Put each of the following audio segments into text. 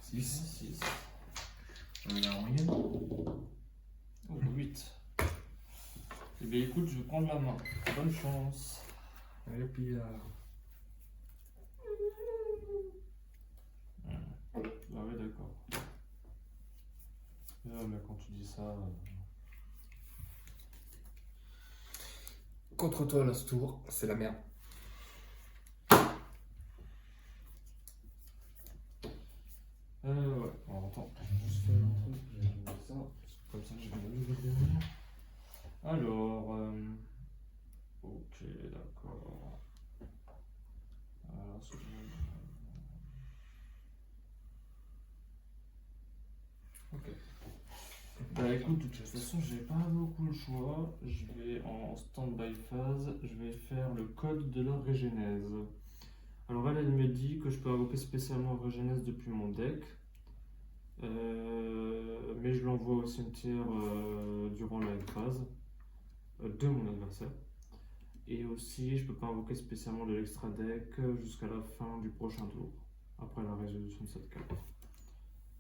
6. La moyenne. Oh, 8. Eh bien écoute, je vais prendre la main. Bonne chance. Et puis Ah ouais, d'accord. Mais quand tu dis ça... contre toi là ce tour, c'est la merde. Ouais, alors attends, je vais juste faire un truc, je vais mettre ça, comme ça je vais le derrière. Alors, ok, d'accord. Alors, ok. Bah écoute, de toute façon, j'ai pas beaucoup le choix. Je vais en stand-by phase, je vais faire le code de la régénèse. Alors elle me dit que je peux invoquer spécialement régénèse depuis mon deck. Mais je l'envoie au cimetière durant la phase de mon adversaire. Et aussi, je peux pas invoquer spécialement de l'extra deck jusqu'à la fin du prochain tour, après la résolution de cette carte.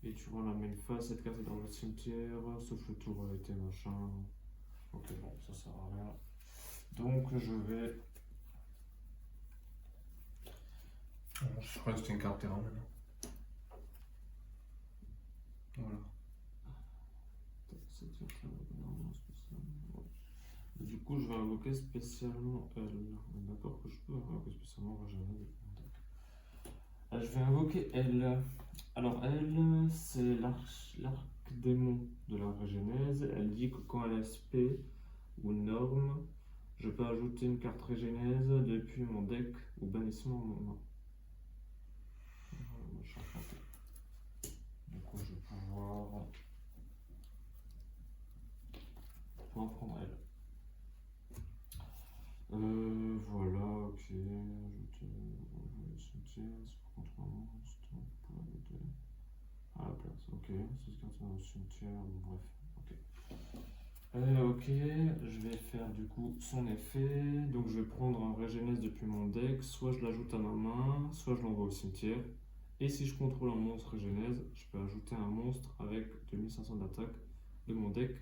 Et tu vois la main phase, cette carte est dans le cimetière, sauf le tour a été machin. Ok, bon, ça sert à rien. Donc je vais. Je crois que c'était une carte terrain maintenant. Voilà. Du coup, je vais invoquer spécialement elle. D'accord que je peux invoquer spécialement Régénèse. Je vais invoquer elle. Alors, elle, c'est l'arc-démon de la Régénèse. Elle dit que quand elle a SP ou norme, je peux ajouter une carte Régénèse depuis mon deck ou bannissement à mon main. Du coup, je vais pouvoir prendre elle. Voilà, ok. Ajouter le cimetière, c'est pour contre un monstre. Pour ajouter à la place. Ok, c'est carte dans le cimetière, bon, bref, ok. Ok, je vais faire du coup son effet. Donc je vais prendre un Régénèse depuis mon deck. Soit je l'ajoute à ma main, soit je l'envoie au cimetière. Et si je contrôle un monstre Régénèse, je peux ajouter un monstre avec 2500 d'attaque de mon deck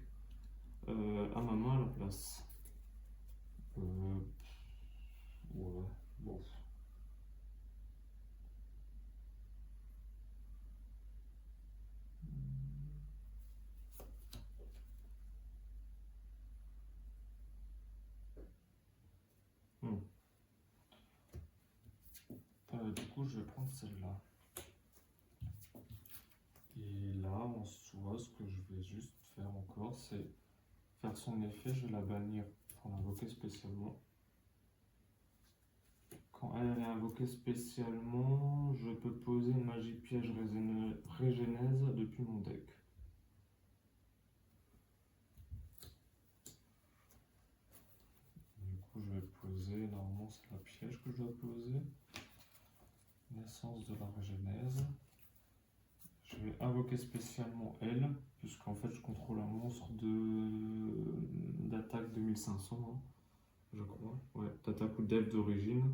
à ma main à la place. Ouais, bon. Du coup, je vais prendre celle-là. Et là, en soi, ce que je vais juste faire encore, c'est faire son effet. Je vais la bannir pour l'invoquer spécialement. Quand elle est invoquée spécialement, je peux poser une magie piège régénèse depuis mon deck. Du coup, je vais poser, normalement c'est la piège que je dois poser. Naissance de la régénèse. Je vais invoquer spécialement elle, puisqu'en fait je contrôle un monstre d'attaque 2500, hein, je crois. Ouais, d'attaque ou dev d'origine.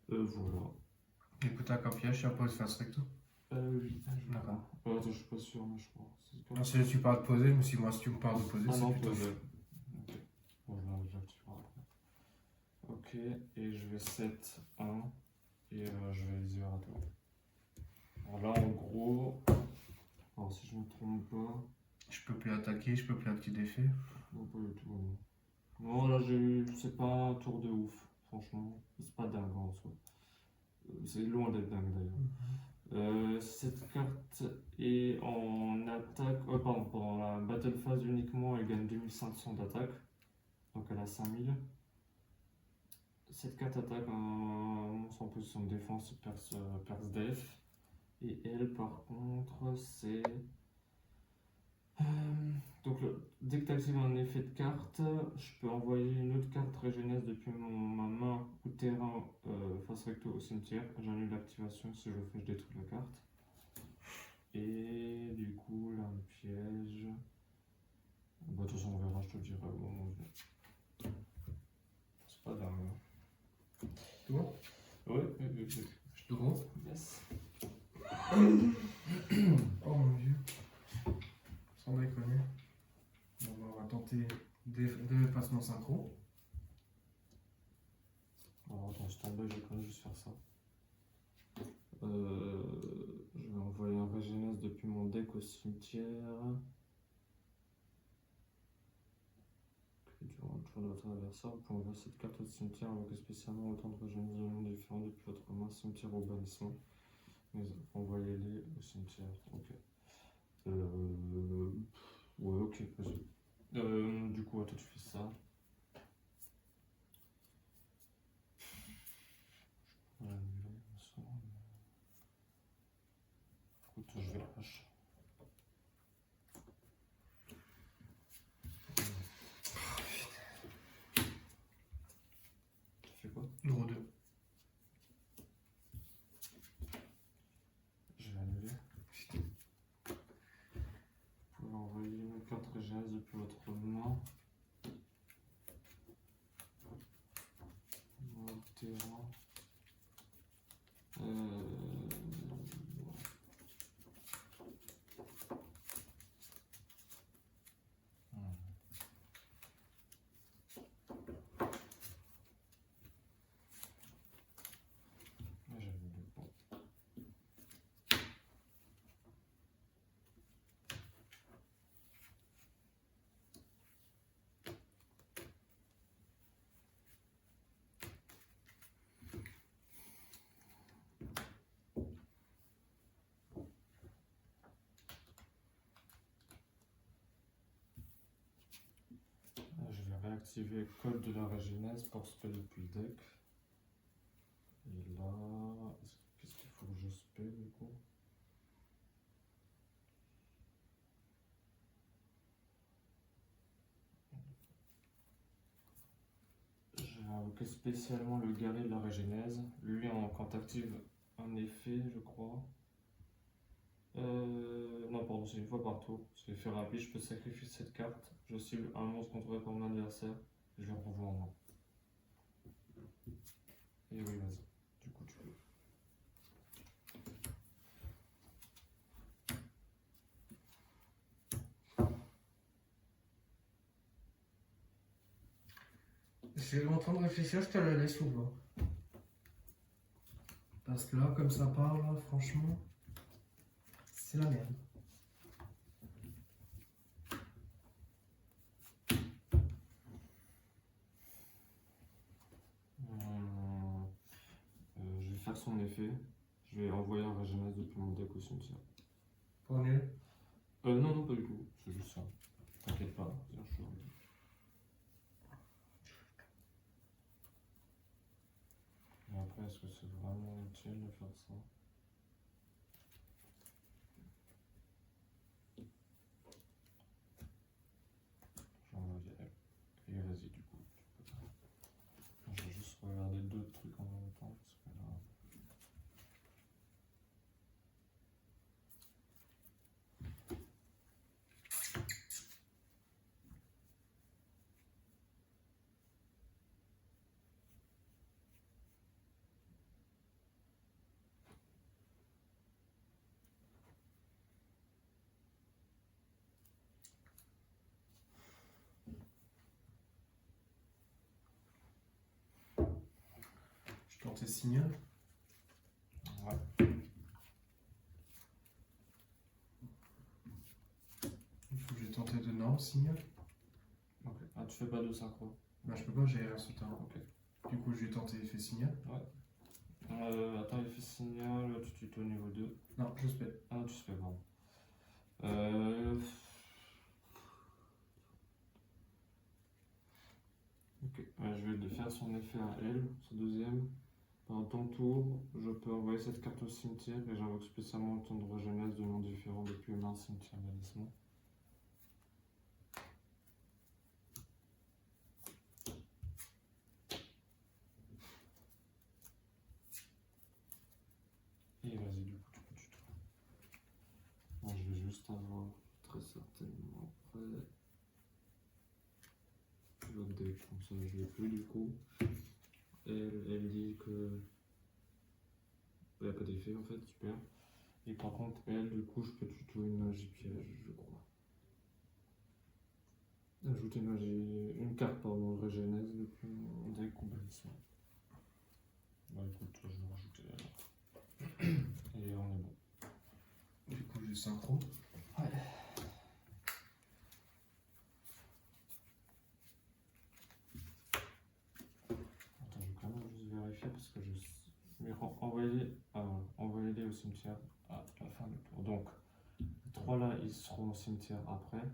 Voilà. Écoute, t'as qu'un piège, tu as posé face recto. Oui, d'accord. Attends, je suis pas sûr, mais je crois. Non, si tu parles de poser, je me suis dit, moi, si tu me parles de poser, Ah c'est non, plutôt. poser. Ok. Voilà, j'activerai après. Ok, et je vais set 1 et je vais les à toi. Alors là, en gros, alors si je me trompe pas. Je peux plus attaquer, je peux plus activer d'effet. Non, pas du tout. Non, non là, c'est pas un tour de ouf, franchement. C'est pas dingue en soi. C'est loin d'être dingue d'ailleurs. Cette carte est en attaque. Pardon, pendant la battle phase uniquement, elle gagne 2500 d'attaque. Donc elle a 5000. Cette carte attaque un monstre en position de défense, perce def. Et elle, par contre, c'est. Donc, dès que tu actives un effet de carte, je peux envoyer une autre carte régénèse depuis ma main ou terrain face recto au cimetière. J'annule l'activation, si je le fais, je détruis la carte. Et du coup, là, un piège. Bah, de toute façon, on verra, je te le dirai au moment venu. C'est pas dingue. C'est bon ? Oui, oui, oui, oui. Je te gros. Yes. Oh mon dieu. Sans déconner. Bon, bah, on va tenter deux passements synchro. Alors attends, stand-by, je vais quand même juste faire ça. Je vais envoyer un Régénèse depuis mon deck au cimetière. Durant le tour de votre adversaire, vous pouvez envoyer cette carte au cimetière avec spécialement autant de Régénèse de noms différents depuis votre main, cimetière au bannissement. Mais envoyez-les au cimetière. Ok. Ouais, ok, vas-y. Du coup, toi tu fais ça. Ouais, ça. Écoute, je vais lâcher. Tu fais quoi? Gros 2. Je vais annuler. Vous pouvez envoyer une carte Régénèse depuis votre main. Terrain. J'avais le bon. Je vais réactiver Code de la Régénèse pour spell depuis le deck. Et là, qu'est-ce qu'il faut que je spell du coup? J'ai invoqué spécialement le guerrier de la Régénèse. Lui, quand t'actives un effet, je crois. Non, pardon, c'est une fois par tour. C'est effet rapide, je peux sacrifier cette carte. Je cible un monstre contrôlé par mon adversaire. Je le renvoie en main. Et oui, vas-y. Du coup, tu peux. Je suis en train de réfléchir, je te la laisse ou pas? Parce que là, comme ça parle, là, franchement, c'est la merde. Je vais faire son effet. Je vais envoyer un Régénèse depuis mon deck au cimetière. Pour nul. Non, non, pas du tout. C'est juste ça. T'inquiète pas. Je suis Et après, est-ce que c'est vraiment utile de faire ça? J'envoie direct. Et vas-y, du coup. Je vais juste regarder d'autres trucs en même temps. Parce que là... Je tente signal. Ouais. Il faut que j'ai tenté de non, signal. Ok. Ah, tu fais pas de synchro? Bah, je peux pas, j'ai rien sous terrain. Ok. Du coup, je vais tenter effet signal. Ouais. Attends, effet signal, tu tues au niveau 2. Non, je spell. Ah, tu fais, pardon. Ok, je vais faire son effet à elle, son deuxième. Pendant ton tour, je peux envoyer cette carte au cimetière et j'invoque spécialement le temps de Régénèse de noms différents depuis main, cimetière, bannissement. Et vas-y, du coup, tu tout. Bon, je vais juste avoir très certainement après l'autre deck, comme ça je l'ai plus du coup. Elle dit que Il n'y a pas d'effet en fait, super. Et par contre, elle, du coup, je peux tuto une magie piège, je crois. Ajouter une magie. Une carte, pardon, régénèse depuis un deck ou bannissement. Bah écoute, je vais rajouter alors. Et on est bon. Du coup, j'ai synchro. Ouais. Attends, je vais quand même juste vérifier parce que je vais envoyer les au cimetière à la fin du tour. Donc, les 3 là, ils seront au cimetière après.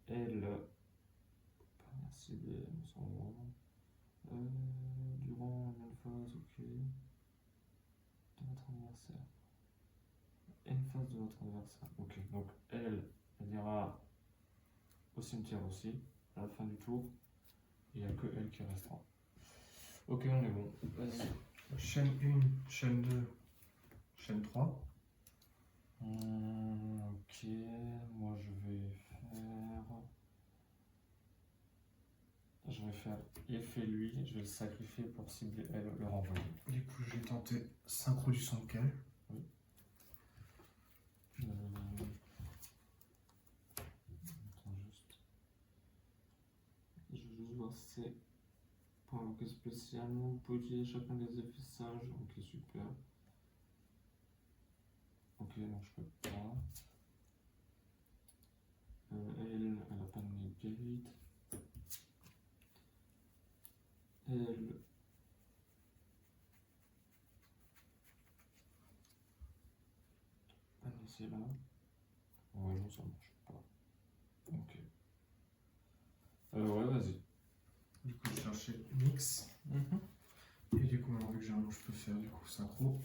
Elle, pas merci, mais sans moi. Durant une phase, ok. De votre anniversaire. Une phase de votre anniversaire. Ok, donc elle ira au cimetière aussi, à la fin du tour. Il n'y a que elle qui restera. Ok, on est bon. Vas-y. Chaîne 1, chaîne 2, chaîne 3. Ok, moi je vais faire effet lui, je vais le sacrifier pour cibler elle, le renvoyer. Du coup, je vais tenter synchro du son de quel. Oui. Attends juste. Je vais juste voir si c'est pour invoquer spécialement. Vous pouvez utiliser chacun des effets sages. Ok, super. Ok, non, je peux pas. Elle a pas de negate. Elle. Ah non, c'est là. Ouais, non, ça marche pas. Ok. Ouais, vas-y. Du coup, je cherchais mix. Et du coup, vu que j'ai un nom, je peux faire du coup synchro.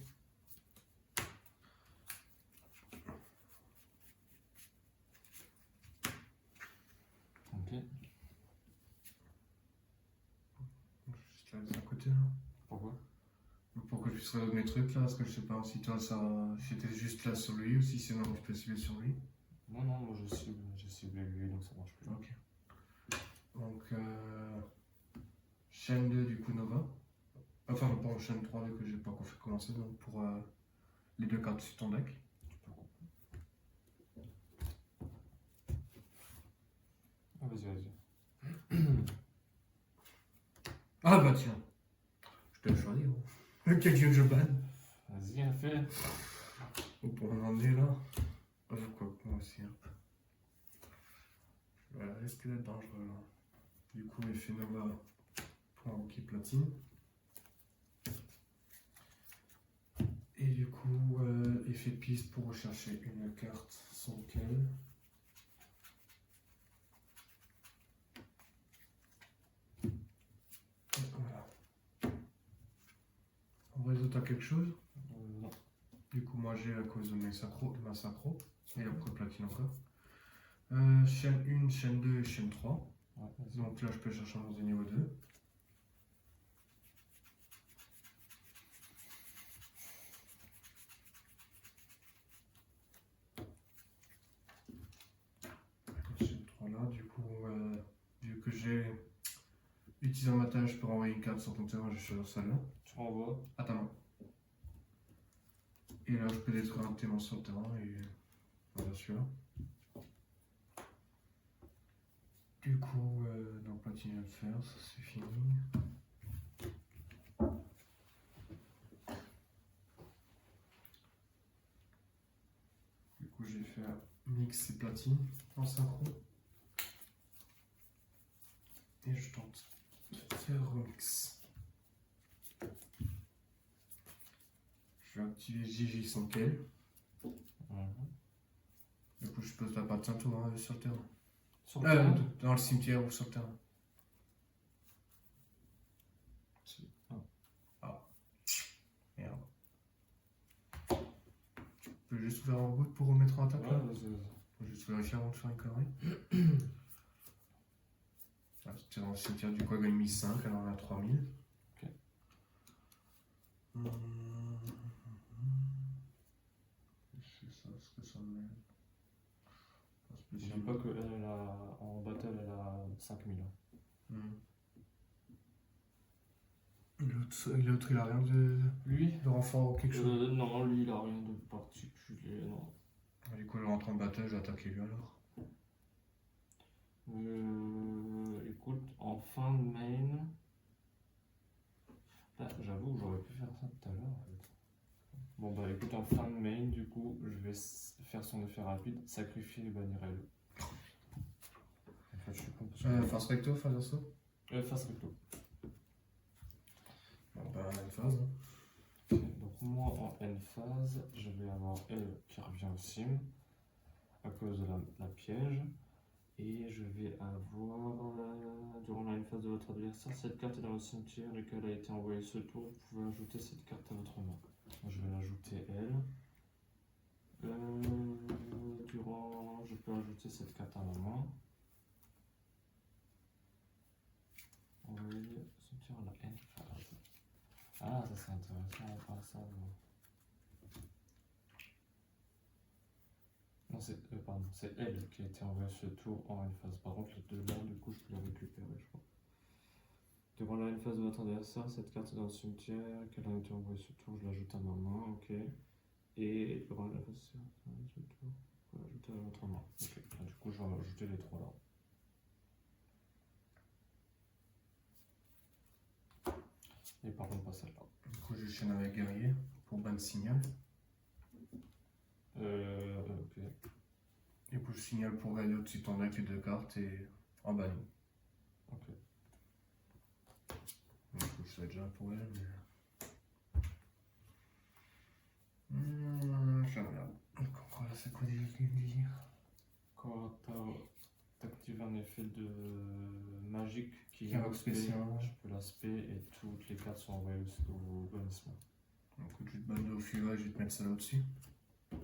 Ok. Juste la d'un côté là. Pourquoi? Pour que je puisse regarder mes trucs là, parce que je sais pas si toi ça. Si t'es juste là sur lui ou si c'est non, je peux cibler sur lui. Non, moi j'ai ciblé lui, donc ça marche plus. Ok. Donc, chaîne 2 du coup Nova. Enfin, pas en chaîne 3 vu que j'ai pas encore fait commencer, donc pour les 2 cartes sur ton deck. Tu peux couper. Ah, vas-y. Ah bah tiens, je te l'ai choisi. Quelqu'un que je banne. Vas-y, fais. Ou pour en emmener là. Quoi, moi aussi. Hein. Voilà, risque d'être dangereux là. Du coup, effet Nova pour invoquer platine. Et du coup, effet piste pour rechercher une carte sans quelle. Voilà. En vrai, t'as quelque chose? Non. Du coup, moi j'ai à cause de ma synchro. Et après platine encore. Chaîne 1, chaîne 2 et chaîne 3. Ouais, vas-y. Donc là, je peux chercher un de niveau 2. Chaîne 3 là, du coup, vu que j'ai utilisé un matage pour envoyer une carte sur ton terrain, je cherche celle-là. Tu renvoies. À ta main. Et là, je peux détruire un témoin sur le terrain et voilà celui-là. Du coup, donc platine vient de faire, ça c'est fini. Du coup, je vais faire mix et platine en synchro. Et je tente de faire remix. Je vais activer Gigi sans quel. Du coup, je pose la patte un tour sur le terrain. Sur le terrain. Dans le cimetière ou sur le terrain. Ah. Merde. Je peux juste faire en route pour remettre en attaque Ouais, là. vas-y. Faut juste vérifier avant de faire une connerie. Ah, c'était dans le cimetière du coup, elle gagne 1005, elle en a 3000. Ok. C'est ça, ce que ça me met. Je dis pas qu'elle en battle elle a 5000. L'autre l'autre, il a rien de Lui renfort ou quelque chose. Non, lui, il a rien de particulier, non. Du coup, je rentre en battle, je vais attaquer lui alors. Écoute, en fin de main. Bah, j'avoue que j'aurais pu faire ça tout à l'heure en fait. Bon bah écoute, en fin de main, du coup, je vais faire son effet rapide, sacrifier et bannir elle. En fait, je suis con parce que. Face recto, face assaut. Face recto. Bon bah, une phase. Hein. Donc moi en end phase, je vais avoir elle qui revient au sim à cause de la piège. Et je vais avoir, durant la end phase de votre adversaire, cette carte est dans le cimetière et qu'elle a été envoyée ce tour, vous pouvez ajouter cette carte à votre main. Moi, je vais l'ajouter elle. Je peux ajouter cette carte à ma main. Envoyer cimetière à la end phase. Ah, ça c'est intéressant, on va faire ça. Non, c'est elle qui a été envoyée ce tour en end phase. Par contre, les deux là, du coup, je peux les récupérer, je crois. Durant la end phase de votre adversaire, cette carte est dans le cimetière, qu'elle a été envoyée ce tour, je l'ajoute à ma main, ok. Et durant la phase de ce tour, je vais l'ajouter à votre main. Ok, du coup, je vais ajouter les trois là. Et par contre, pas celle-là. Du coup, je chaîne avec guerrier pour ban signal. Ok. Du coup, je signale pour gagner au-dessus de ton deck les deux cartes et en banni. Ok. Du coup, je sais déjà pour elle, mais. Je regarde. Donc, voilà, c'est quoi déjà ce qu'il dit? Quand t'actives un effet de magique qui invoque spécial, je peux l'aspect et toutes les cartes sont envoyées au bannissement. Donc, je vais te banner au furet, je vais te mettre ça là-dessus. Ok.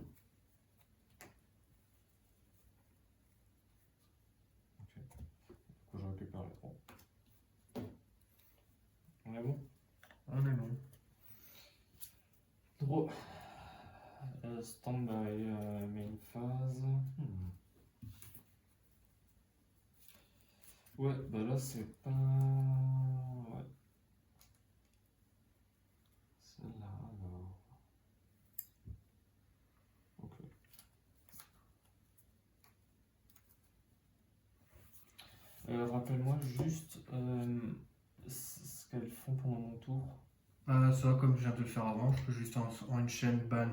Du coup, je récupère les trois. On est bon? On est bon. Draw. Stand-by main phase. Ouais, bah là c'est pas. Ouais. Celle-là alors. Ok. Rappelle-moi juste ce qu'elles font pendant mon tour. Ça, comme je viens de le faire avant, je peux juste en une chaîne ban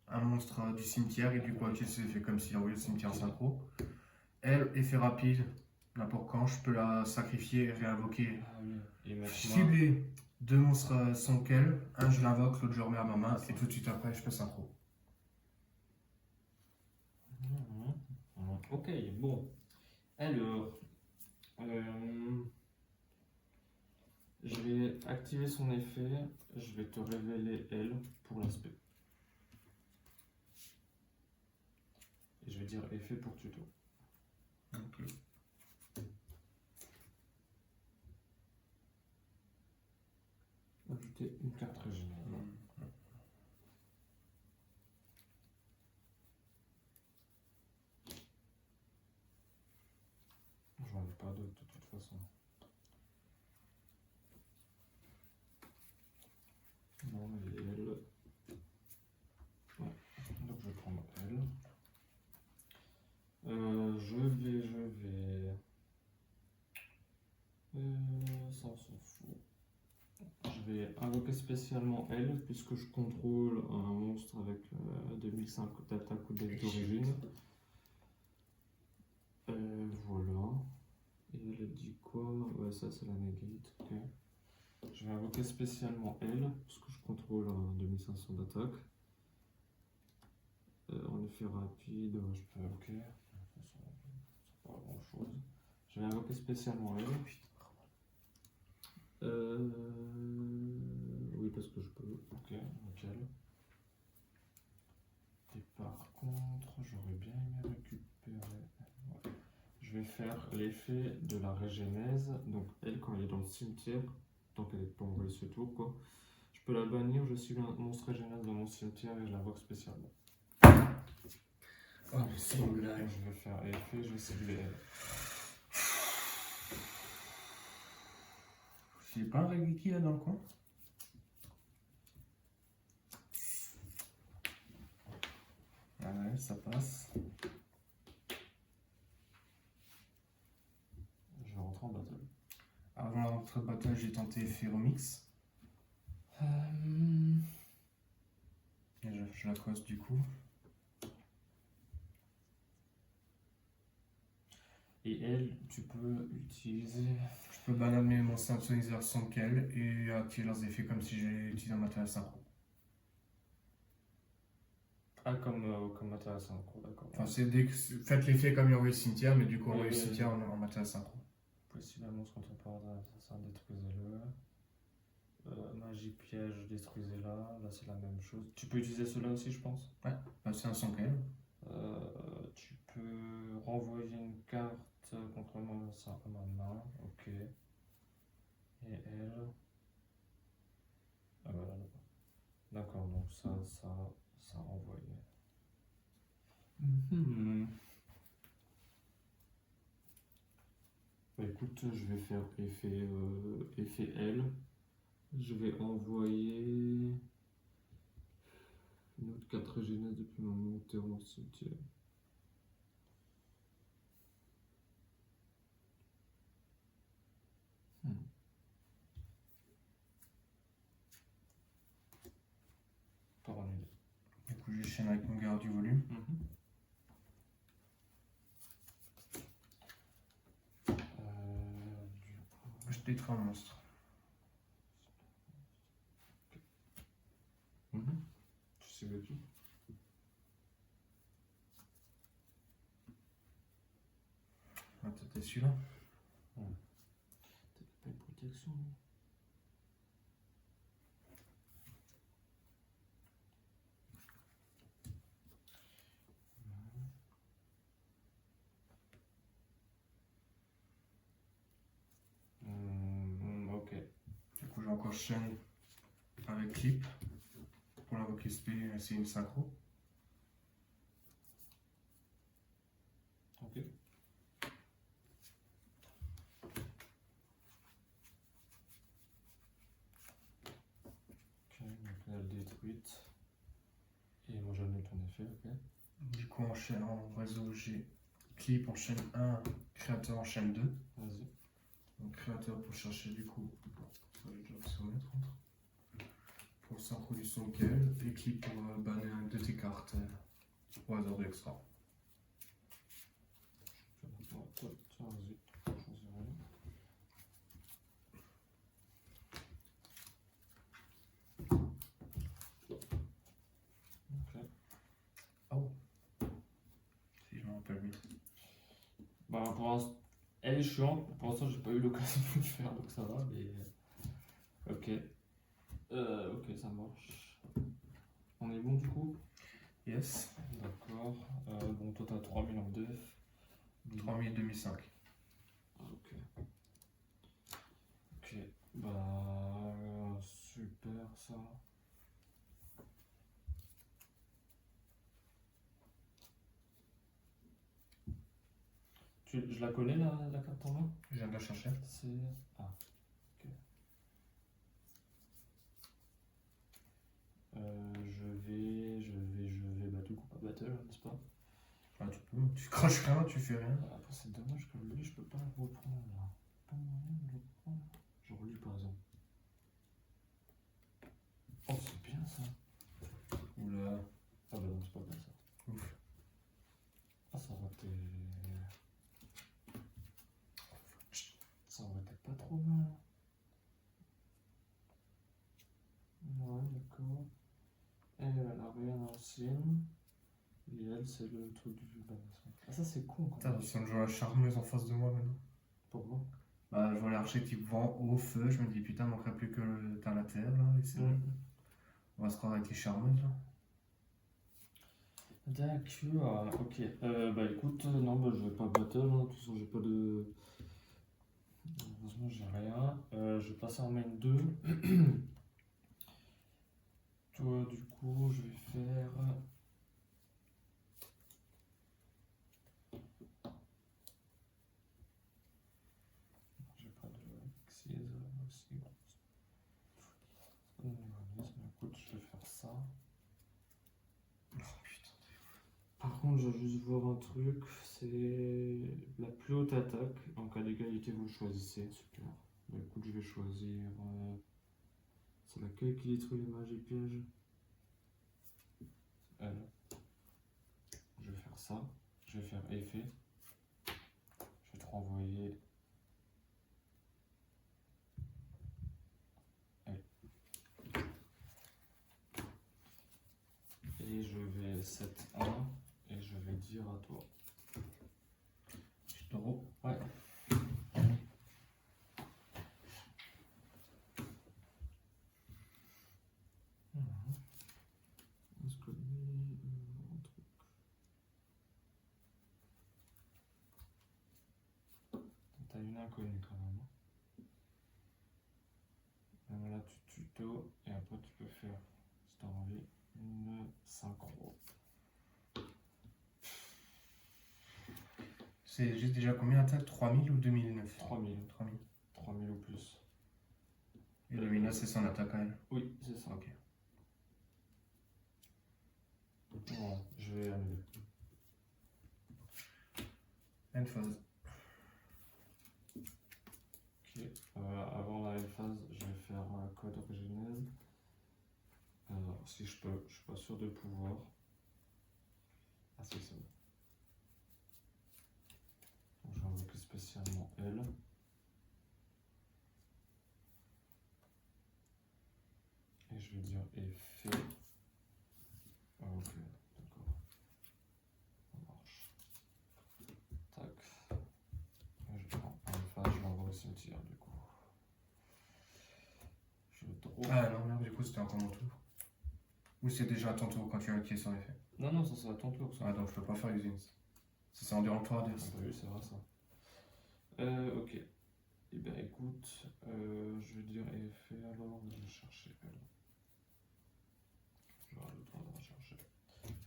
un monstre du cimetière et du coup, ok, c'est fait comme s'il envoyait le cimetière en synchro. Elle, effet rapide, n'importe quand, je peux la sacrifier et réinvoquer. Ah oui. Et mettre Cibler deux monstres sont qu'elle, un je l'invoque, l'autre je le remets à ma main et tout de suite après je peux synchro. Ok, bon. Alors, je vais activer son effet, je vais te révéler elle pour l'aspect. Et je vais dire effet pour tuto. Ok. Ajouter une carte régionale. J'en ai pas d'autres de toute façon. Non, mais elle. Ouais. Donc je vais prendre elle. Je vais. Ça on s'en fout. Je vais invoquer spécialement elle, puisque je contrôle un monstre avec 2005 d'attaque ou deck d'origine. Voilà. Et elle dit quoi? Ouais, ça c'est la negate. Ok. Je vais invoquer spécialement elle, parce que je contrôle un 2500 d'attaque. En effet rapide, je peux invoquer. C'est pas grand chose. Je vais invoquer spécialement elle. Oui, parce que je peux. Ok, nickel. Et par contre, j'aurais bien aimé récupérer. Ouais. Je vais faire l'effet de la régénèse. Donc, elle, quand elle est dans le cimetière, tant qu'elle n'est pas envoyée ce tour, quoi, je peux la bannir. Je cible un monstre régénèse dans mon cimetière et je l'invoque spécialement. Oh, mais c'est une blague. Je vais faire effet, je vais cibler elle. J'ai pas un Regiki là dans le coin? Ouais, ça passe. Je vais rentrer en battle. Avant la rentrée de battle, j'ai tenté Ferromix. Et je la coste du coup. Et elle, tu peux utiliser. Je peux bananer mon synthétiseur sans qu'elle et activer leurs effets comme si j'ai utilisé un matériel synchro. Ah, comme matériel synchro, d'accord. Enfin, c'est dès que faites l'effet comme il envoie le cimetière, mais du coup, envoyer le Oui. cimetière en matériel synchro. Possible annonce contemporaine d'assassin, détruisez-le. Magie piège, détruisez-la. Là, c'est la même chose. Tu peux utiliser cela aussi, je pense. Bah, c'est un sans qu'elle. Tu peux renvoyer une carte contre moi, ça à ma main. Ok. Et elle. Ah, voilà, là-bas. D'accord, donc ça a renvoyé. Bah écoute, je vais faire effet L. Je vais envoyer une autre 4 jeunesse depuis ma montée dans le cimetière. Pas annulé. Du coup, j'enchaîne avec mon garde du volume. Je détruis un monstre. Tu sais le qui? On va tenter celui-là. T'as pas une protection? Ok. Du coup, j'enchaîne avec clip. Pour l'invoquer SP, c'est une synchro. Ok. Ok, donc elle détruite. Et moi j'annule ton effet, ok. Du coup, en réseau, j'ai clip enchaîne 1, créateur enchaîne 2. Vas-y. Donc, créateur pour chercher du coup. Ça, je dois se remettre entre. Pour synchro du son qu'elle. Et clip pour banner une de tes cartes au hasard de extra. Tiens, vas-y. Choisis rien. Ok. Oh. Si je me rappelle bien. Bah pour l'instant, elle est chiante. Pour l'instant, j'ai pas eu l'occasion de le faire, donc ça va. Mais ok. Ok, ça marche. On est bon du coup? Yes. D'accord. Bon, toi t'as 3000 en def. 3000, 2005. Ok. Ok. Bah super ça. Je la connais la carte en main? Je viens de la chercher. C'est. Ah, ok. Je vais. Bah, du coup, pas battle, n'est-ce pas? Ah, tu peux. Tu craches rien, tu fais rien. Après, c'est dommage que lui, je peux pas le reprendre là. Pas moyen de le reprendre. Genre lui, par exemple. Oh, c'est bien ça. Oula. Ah, bah non, c'est pas bien ça. Ouf. Ah, ça aurait été. Ça aurait été pas trop mal. Ouais, d'accord. Et elle a rien ancienne. Et elle, c'est le truc du bannissement. Ah, ça, c'est con quand Putain, même. si on joue la charmeuse en face de moi maintenant. Pourquoi? Bah, je vois l'archétype vent, eau, feu. Je me dis putain, il manquerait plus que le terre, la terre là. Et c'est bon. On va se croire avec les charmeuses là. D'accord, ok. Bah écoute, non, bah je vais pas battle, hein. De toute façon, j'ai pas de. Heureusement, j'ai rien. Je vais passer en main 2. Toi, du coup, je vais faire. J'ai pas de Xyz aussi. Écoute, je vais faire ça. Oh putain. Par contre, je veux juste voir un truc. C'est la plus haute attaque. En cas d'égalité, vous le choisissez. Super. Bah écoute, je vais choisir. C'est laquelle qui détruit les mages et pièges? Elle. Je vais faire ça. Je vais faire effet. Je vais te renvoyer. Elle. Et je vais 7-1. Et je vais dire à toi. Petit taureau. Ouais. Est-ce que lui, un truc. T'as une inconnue quand même. Même là, tu tuto et après tu peux faire, si t'as envie, une synchro. C'est juste déjà combien d'attaques? 3000 ou 2009? 3000. 3000. 3000 ou plus. Et Lumina, c'est son attaque à elle. Oui, c'est ça. Ok. Bon, je vais annuler. End phase. Ok. Avant la phase, je vais faire code originaise. Alors, si je peux, je suis pas sûr de pouvoir. Ah si, c'est bon. Donc, je vais invoquer spécialement elle. Et je vais dire effet. Ah, ok, d'accord. Ça marche. Tac. Et je prends un phase, je l'envoie au cimetière du coup. Je drop. Ah non, merde, du coup, c'était encore mon tour. Ou c'est déjà à ton tour quand tu as activé son effet? Non, non, ça c'est à ton tour. Ça. Ah, donc je peux pas faire les unes. Ça, c'est en durant 3 Ah, à bah oui, c'est vrai ça. Ok. Eh bien écoute, je vais dire effet alors, je vais chercher elle. J'aurai le temps de la chercher.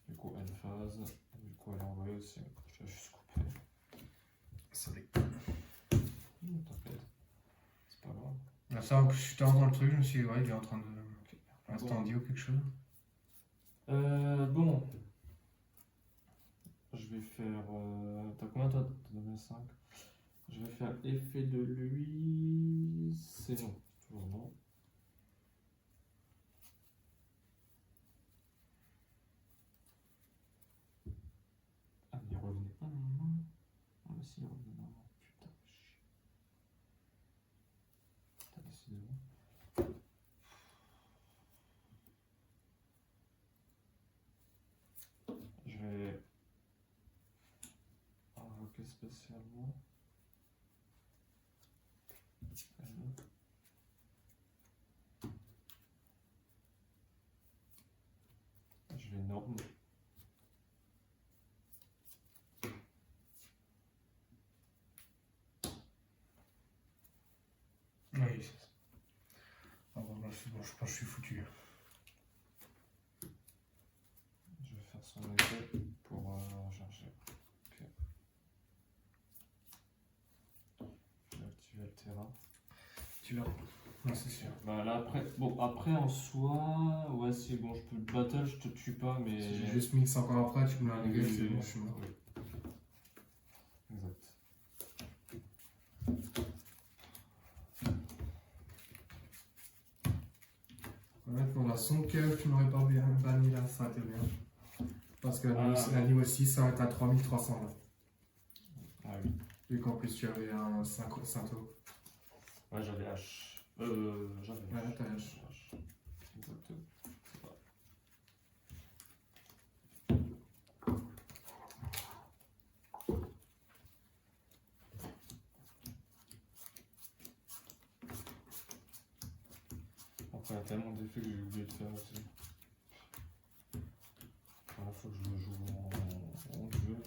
Du coup, elle phase. Du coup, elle est envoyée aussi. Je vais juste couper. Sorry. T'inquiète. C'est pas grave. Là, ça, je suis dans le truc, je me suis dit, ouais, il est en train de. Ok. Incendie ou quelque chose. Bon. Je vais faire. T'as combien toi? T'as donné 5. Je vais faire effet de lui. C'est non. Toujours non. Ah, mais il revenait pas normalement. Ah, mais si, il revenait normalement. Putain, chier. Putain, décidément. Je vais invoquer spécialement. Je vais norme. Oui, c'est ça. Ah bon, là, c'est bon, je pense que je suis foutu. Je vais faire son effet pour chercher. Ok. Je vais activer le terrain. Tu l'as? Non, c'est sûr. Bah là après, bon après en soi, ouais si bon je peux te battle, je te tue pas mais. Si j'ai juste mix encore après, tu me l'as négué, c'est bon, je suis mort. Oui. Exact. Ouais, pour la son que tu m'aurais pas bien banni là, ça aurait été bien. Parce que la niveau 6, ça va être à 3300 là. Ah oui. Vu qu'en plus tu avais un 5 Sainto. Ouais j'avais H. J'avais H. Ouais, t'as H. Exactement. C'est pas. Après il y a tellement d'effets que j'ai oublié de faire aussi. Il faut que je le joue en duel.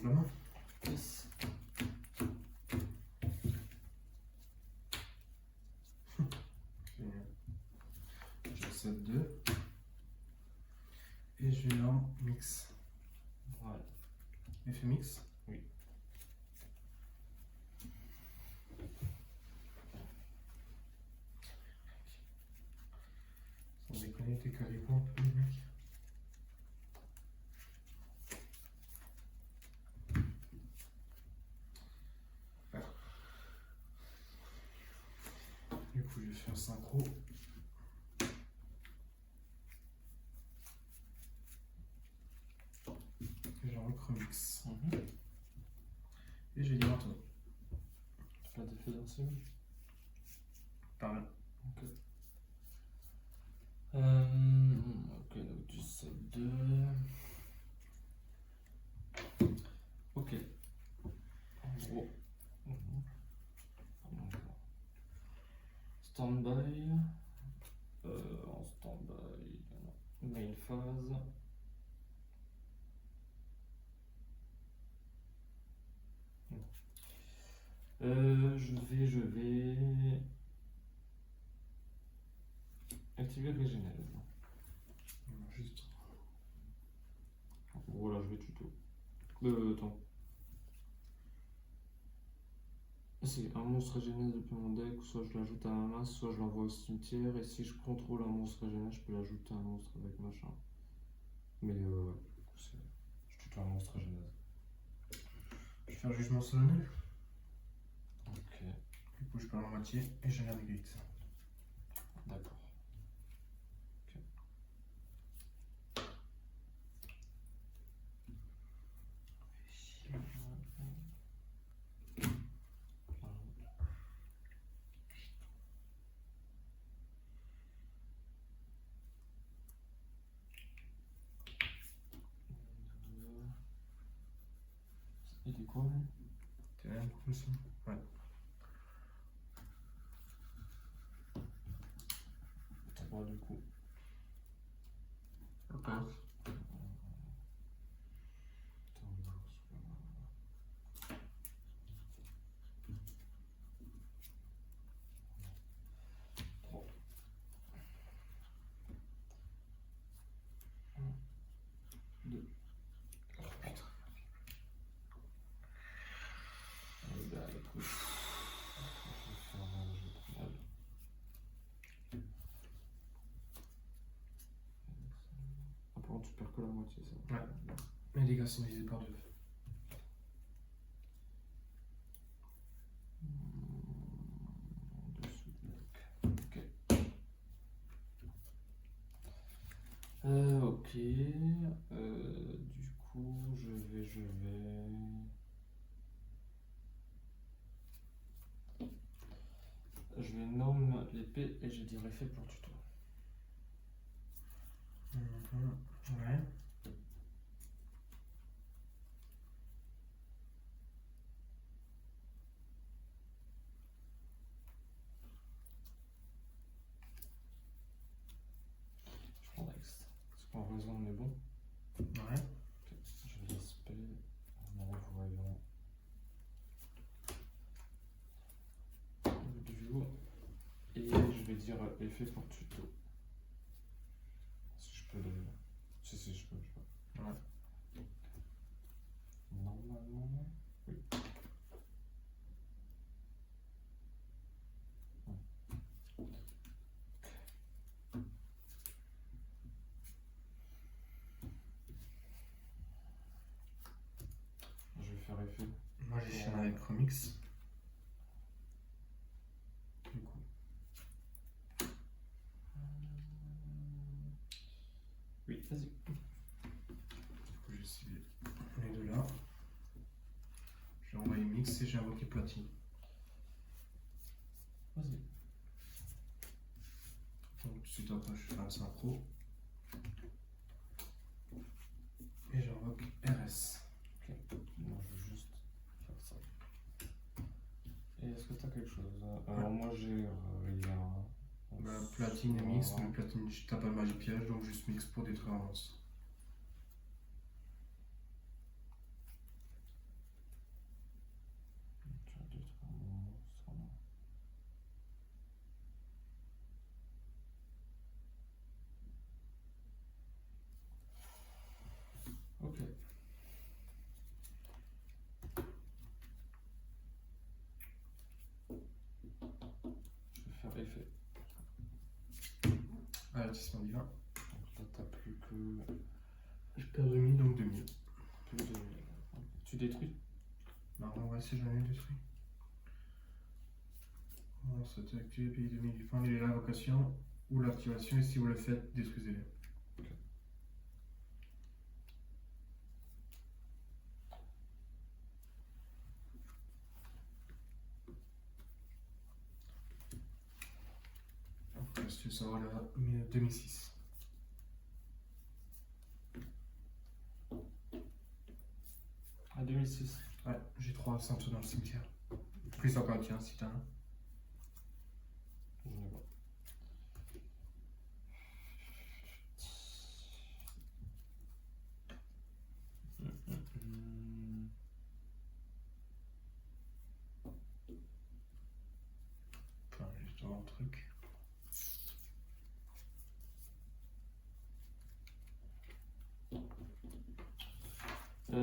montre la main. Yes. Génial. J'ai 7-2. Et je vais en mix. Voilà. Effet mix. Oui. Sans déconner, t'es calé quoi un peu, mec? Du coup, je vais faire synchro. Et j'en remix. Et je vais dire à toi. Tu fais des faits d'ensemble. Pareil. Ok. Ok, donc du 7-2. Ok. En gros. Stand-by. En stand-by. Main phase. Je vais activer Régénèse. Juste. En gros, là, je vais tuto. Attends. C'est un monstre Régénèse depuis mon deck, soit je l'ajoute à ma main, soit je l'envoie au cimetière, et si je contrôle un monstre Régénèse, je peux l'ajouter à un monstre avec machin. Mais ouais, je tuto un monstre Régénèse. Je vais faire jugement solennel. Ok, Du coup, je perds la moitié et je navigate. d'accord. Il dit quoi lui? T'es là aussi? Ouais. T'as pas du coup. Ok. Tu perds que la moitié, ça. Ouais. Les dégâts sont divisés par 2. Ok. Ok. Du coup, je vais. Je vais norme l'épée et je dirais fait pour tuto. Ouais. Je prends Dex. Est-ce qu'en raison on est bon? Ouais. Ok. Je laisse P en envoyant le duo. Et je vais dire effet pour tuto. Si je peux le. Si, je peux. Ouais. Normalement. Oui. Je vais faire effet. Moi j'ai chaîne avec remix. Du coup. Oui, vas-y. Du coup j'ai ciblé les deux là. J'ai envoyé mix et j'ai invoqué platine. Vas-y. Donc tout de suite après je fais un synchro. Et j'invoque RS. Ok. Moi je veux juste faire ça. Et est-ce que t'as quelque chose? Alors moi j'ai rien. Bah, platine et mix, mais platine t'as pas de magie piège, donc juste mix pour détruire un monstre. Avertissement divin. Donc là, t'as plus que. Je perds 2000, donc 2000. Plus de. Tu détruis. Non, ouais, c'est jamais détruit. Bon, ça t'est activé, payer 2000. Il faut annuler l'invocation ou l'activation, et si vous le faites, détruisez-les. Si tu veux savoir la 2006. À 2006. Ouais, j'ai 3 centres dans le cimetière. Plus encore le tien si t'en as. Je n'ai pas. Enfin, juste un truc.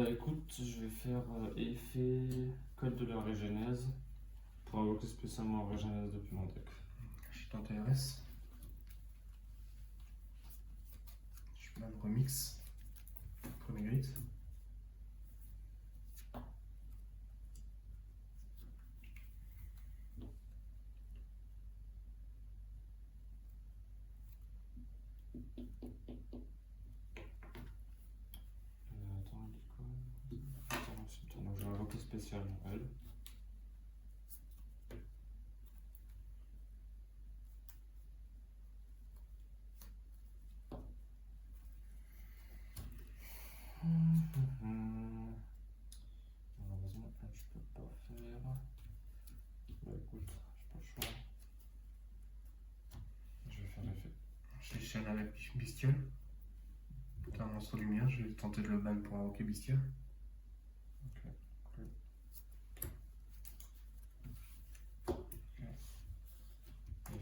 Écoute, je vais faire effet code de la régénèse pour invoquer spécialement la régénèse depuis mon deck. Je suis dans TRS. Je peux même remix. Premier grid. Attends, il dit quoi? Attends, donc je vais invoquer spécialement elle. Malheureusement, je peux pas faire. Bah écoute, j'ai pas le choix. Je vais faire l'effet. Je déchaîne avec Bestiole. T'as un monstre lumière, je vais tenter de le ban pour invoquer Bestiole. Ok, cool.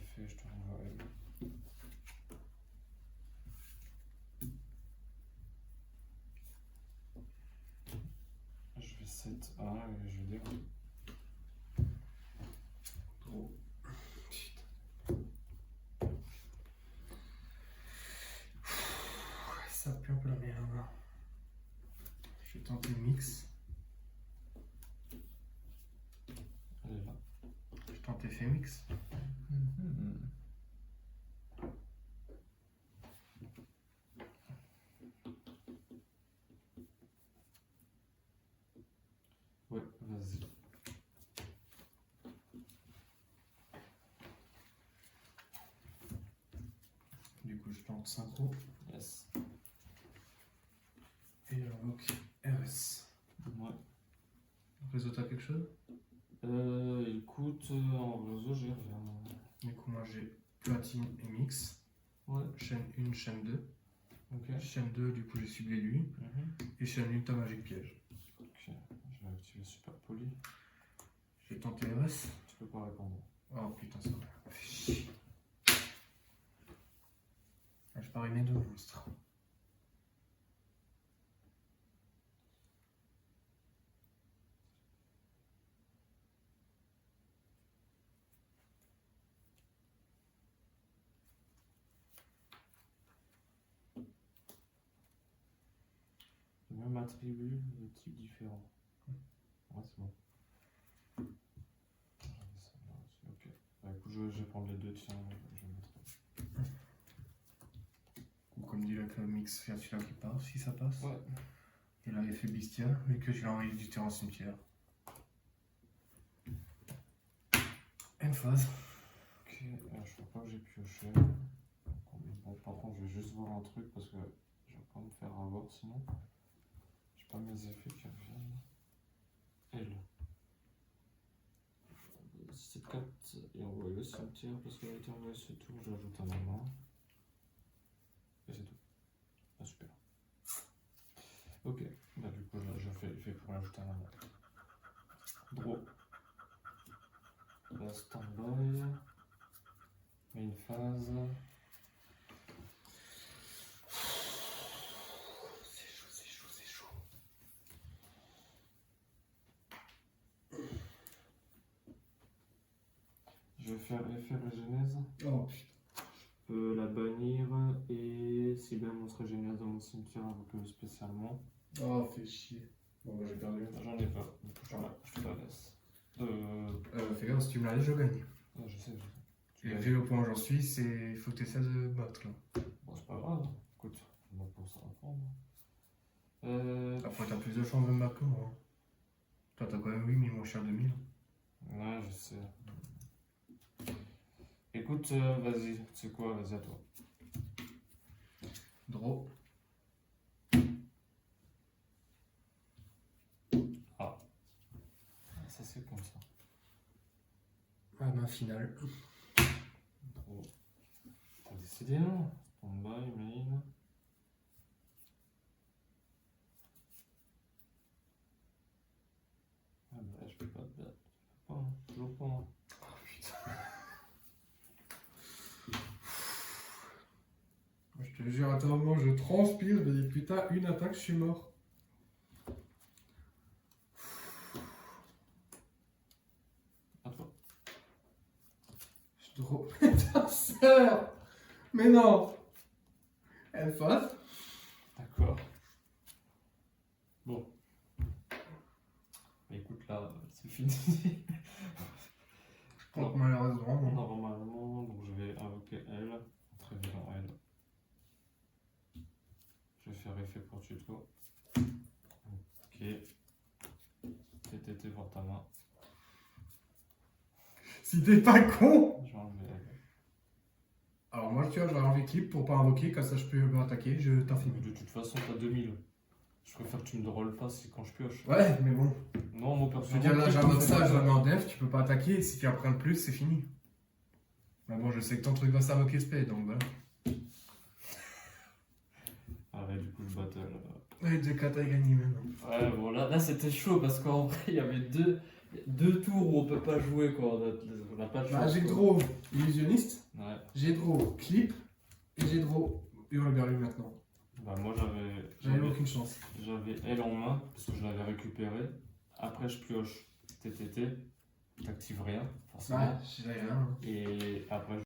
Effet, je te renvoie elle. Je vais 7-1 et je vais dire. Trop. Ça pue un peu la merde. Je vais tenter le mix. Elle est là. Je vais tenter fait mix. Ouais, vas-y. Du coup, je tente synchro. Yes. Et j'invoque RS. Ouais. Réseau, t'as quelque chose? Écoute, en réseau, j'ai rien. Du coup, moi j'ai platine et mix. Ouais. Chaîne 1, chaîne 2. Ok. Chaîne 2, du coup j'ai ciblé lui. Et chaîne 1, ta magique piège. Ok. Je vais activer super poli. J'ai tenté RS. Tu peux pas répondre. Oh putain, ça va. Fait chier. Ah, je parie mes deux monstres. Le même attribut, de type différent. Ouais, c'est bon. J'avais ça là aussi. Ok. Bah écoute, je vais prendre les deux, tiens, je vais mettre. Ou comme dit la club mix, il y a celui-là qui part, si ça passe. Ouais. Et là, il fait Bistia, mais que je l'ai envoyé du terrain cimetière. Une phase. Ok, je crois pas que j'ai pioché. Bon, par contre, je vais juste voir un truc parce que je vais pas me faire avoir sinon. J'ai pas mes effets qui reviennent. Elle. 7-4 et envoyer au cimetière parce qu'elle a été envoyée ce tour, j'ajoute un moment. Et c'est tout. Ah, super. Ok, bah du coup je fais l'effet pour ajouter un moment. Draw. La stand-by. Main phase. C'est chaud, c'est chaud, c'est chaud. Je vais faire effet régénèse. Oh putain. peux la bannir et cibler un monstre génial dans mon cimetière avec eux spécialement. Oh, fais chier. Bon, bah j'ai perdu. J'en ai pas, du coup je te la laisse. Fais gaffe, si tu me la laisses, je gagne. Non, je sais. Et vu au point où j'en suis, il faut que tu essaies de battre là. Bon, c'est pas grave, écoute, on va pour ça apprendre. Après, t'as plus de chances de me battre que moi. Toi, t'as quand même 8000 moins cher de 1000. Ouais, je sais. Écoute, vas-y, tu sais quoi, vas-y à toi. Draw. Ah, ça c'est comme ça. Ah, main finale. Trop. T'as décidé, hein? Stand-by, main. Ah bah, je peux pas te battre. Pas, hein. Toujours pas. Hein. Oh putain. Je te jure, à un moment, je transpire, je me dis putain, une attaque, je suis mort. À toi. Je draw. Ta sœur. Mais non. Elle passe. D'accord. Bon. Mais écoute, là, c'est fini. Donc, malheureusement, non. Normalement, donc je vais invoquer elle, très violent elle. Je vais faire effet pour tuto. Ok. TTT pour ta main. Si t'es pas con. Je vais enlever elle. Alors, moi, tu vois, j'aurais enlevé clip pour pas invoquer, comme ça je peux me attaquer, je t'en Mais finis. de toute façon, t'as 2000. Je préfère que tu me drôles pas si quand je pioche. Ouais, mais bon. Non, mon Je veux personnage. dire, là, j'invoque ça, je la mets en def, tu peux pas attaquer, si tu apprends le plus, c'est fini. Mais bon, je sais que ton truc va s'invoquer SP, donc voilà. Ah ouais, du coup, je battle. Ouais, 2-4 à gagner maintenant. Ouais, bon, là c'était chaud parce qu'en vrai, il y avait deux tours où on peut pas jouer quoi. On a pas de Bah, chance, j'ai quoi. draw illusionniste, Ouais. j'ai draw clip, et j'ai draw hurleberlu maintenant. Bah, moi J'avais aucune chance. j'avais elle en main parce que je l'avais récupérée. Après, je pioche TTT. T'actives rien, forcément. Bah, j'ai rien. Et après,